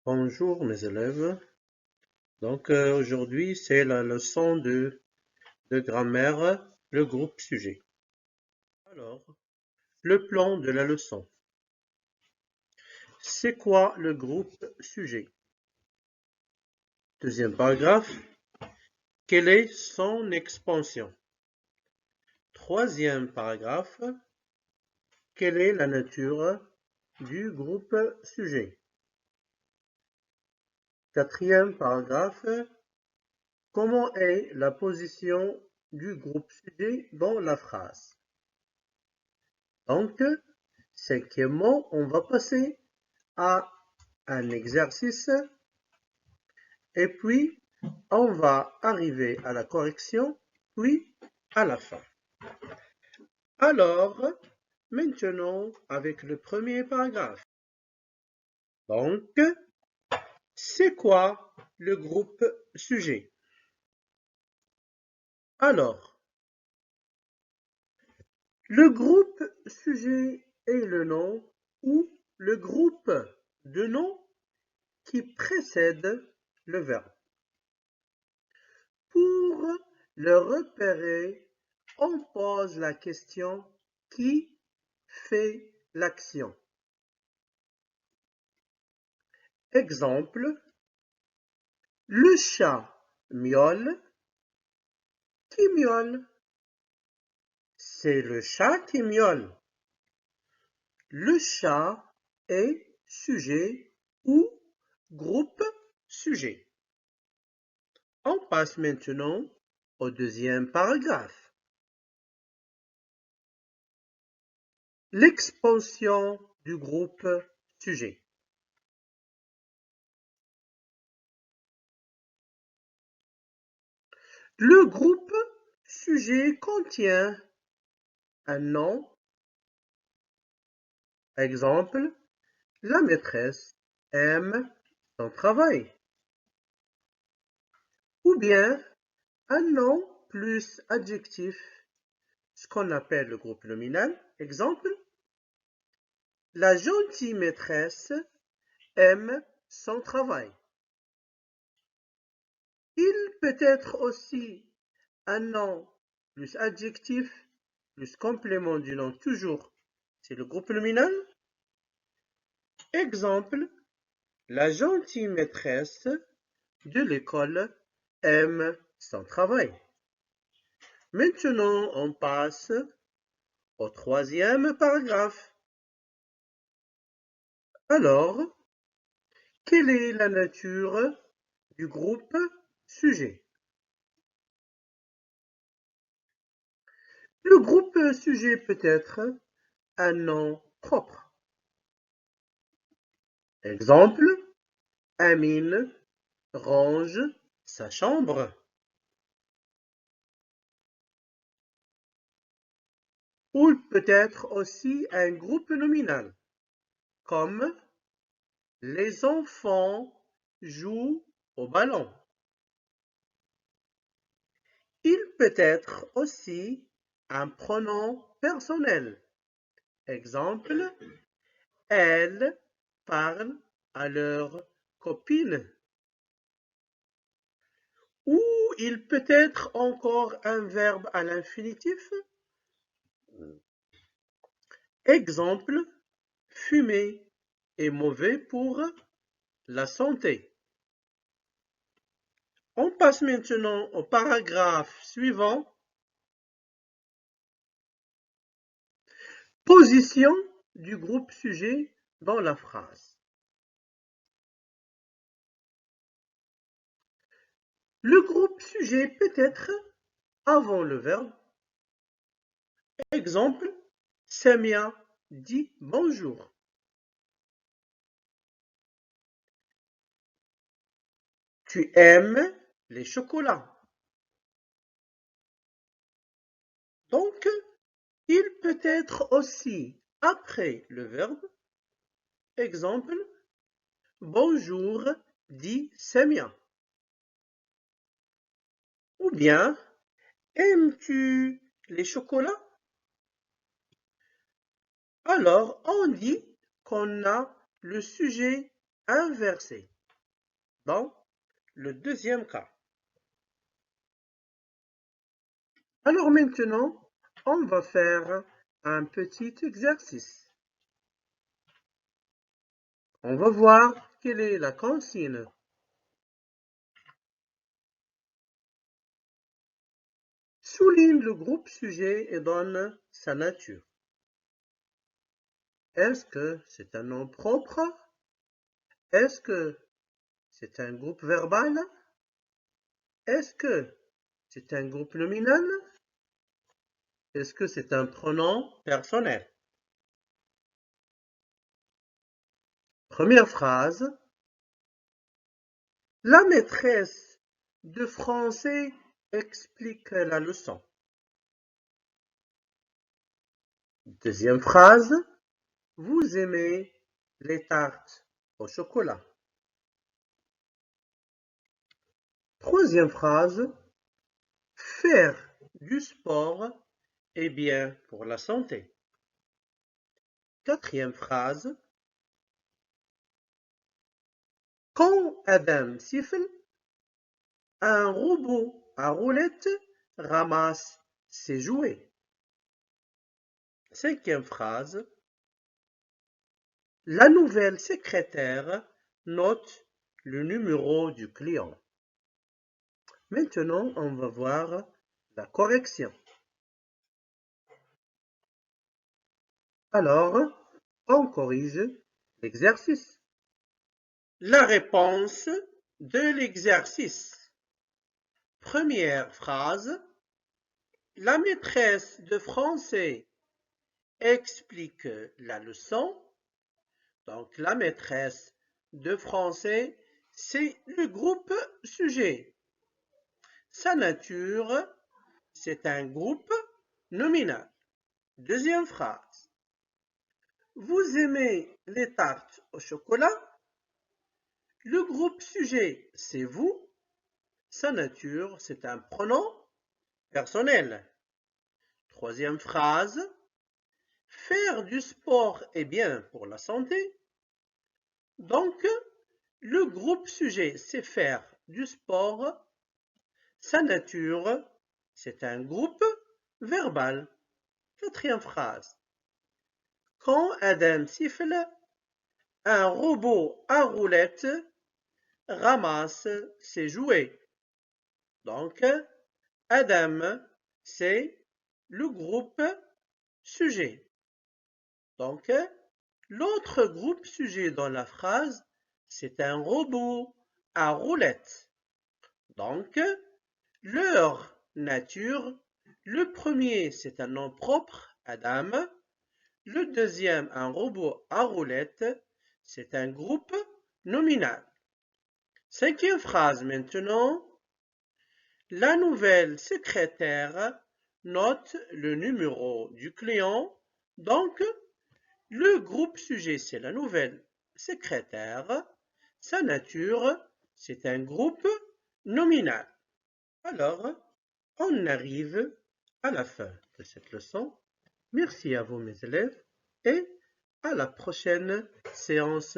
Bonjour mes élèves. Donc aujourd'hui c'est la leçon de grammaire, le groupe sujet. Alors, le plan de la leçon. C'est quoi le groupe sujet? Deuxième paragraphe. Quelle est son expansion? Troisième paragraphe. Quelle est la nature du groupe sujet? Quatrième paragraphe. Comment est la position du groupe sujet dans la phrase? Donc, cinquièmement, on va passer à un exercice et puis on va arriver à la correction, puis à la fin. Alors, maintenant, avec le premier paragraphe. Donc, c'est quoi le groupe sujet? Alors, le groupe sujet est le nom ou le groupe de noms qui précède le verbe. Pour le repérer, on pose la question qui fait l'action. Exemple, le chat miaule. Qui miaule? C'est le chat qui miaule. Le chat est sujet ou groupe sujet. On passe maintenant au deuxième paragraphe. L'expansion du groupe sujet. Le groupe sujet contient un nom. Exemple, la maîtresse aime son travail. Ou bien un nom plus adjectif, ce qu'on appelle le groupe nominal. Exemple, la gentille maîtresse aime son travail. Il peut être aussi un nom plus adjectif, plus complément du nom, toujours. C'est le groupe nominal. Exemple, la gentille maîtresse de l'école aime son travail. Maintenant, on passe au troisième paragraphe. Alors, quelle est la nature du groupe sujet? Le groupe sujet peut être un nom propre. Exemple, Amine range sa chambre. Ou peut être aussi un groupe nominal, comme les enfants jouent au ballon. Il peut être aussi un pronom personnel. Exemple, elles parlent à leur copine. Ou il peut être encore un verbe à l'infinitif. Exemple, fumer est mauvais pour la santé. On passe maintenant au paragraphe suivant. Position du groupe sujet dans la phrase. Le groupe sujet peut être avant le verbe. Exemple, Samia dit bonjour. Tu aimes les chocolats. Donc, il peut être aussi après le verbe. Exemple, bonjour dit Samia. Ou bien, aimes-tu les chocolats? Alors, on dit qu'on a le sujet inversé. dans le deuxième cas. Alors maintenant, on va faire un petit exercice. On va voir quelle est la consigne. Souligne le groupe sujet et donne sa nature. Est-ce que c'est un nom propre? Est-ce que c'est un groupe verbal? Est-ce que c'est un groupe nominal? Est-ce que c'est un pronom personnel? Première phrase. La maîtresse de français explique la leçon. Deuxième phrase. Vous aimez les tartes au chocolat. Troisième phrase. Faire du sport est bien pour la santé. Quatrième phrase. Quand Adam siffle, un robot à roulettes ramasse ses jouets. Cinquième phrase. La nouvelle secrétaire note le numéro du client. Maintenant, on va voir la correction. Alors, on corrige l'exercice. La réponse de l'exercice. Première phrase. La maîtresse de français explique la leçon. Donc, la maîtresse de français, c'est le groupe sujet. Sa nature, c'est un groupe nominal. Deuxième phrase. Vous aimez les tartes au chocolat? Le groupe sujet, c'est vous. Sa nature, c'est un pronom personnel. Troisième phrase. Faire du sport est bien pour la santé. Donc, le groupe sujet, c'est faire du sport. Sa nature, c'est un groupe verbal. Quatrième phrase. Quand Adam siffle, un robot à roulettes ramasse ses jouets. Donc, Adam, c'est le groupe sujet. Donc, l'autre groupe sujet dans la phrase, c'est un robot à roulettes. Donc, leur nature, le premier, c'est un nom propre, Adam. Le deuxième, un robot à roulettes, c'est un groupe nominal. Cinquième phrase maintenant. La nouvelle secrétaire note le numéro du client. Donc, le groupe sujet, c'est la nouvelle secrétaire. Sa nature, c'est un groupe nominal. Alors, on arrive à la fin de cette leçon. Merci à vous mes élèves et à la prochaine séance.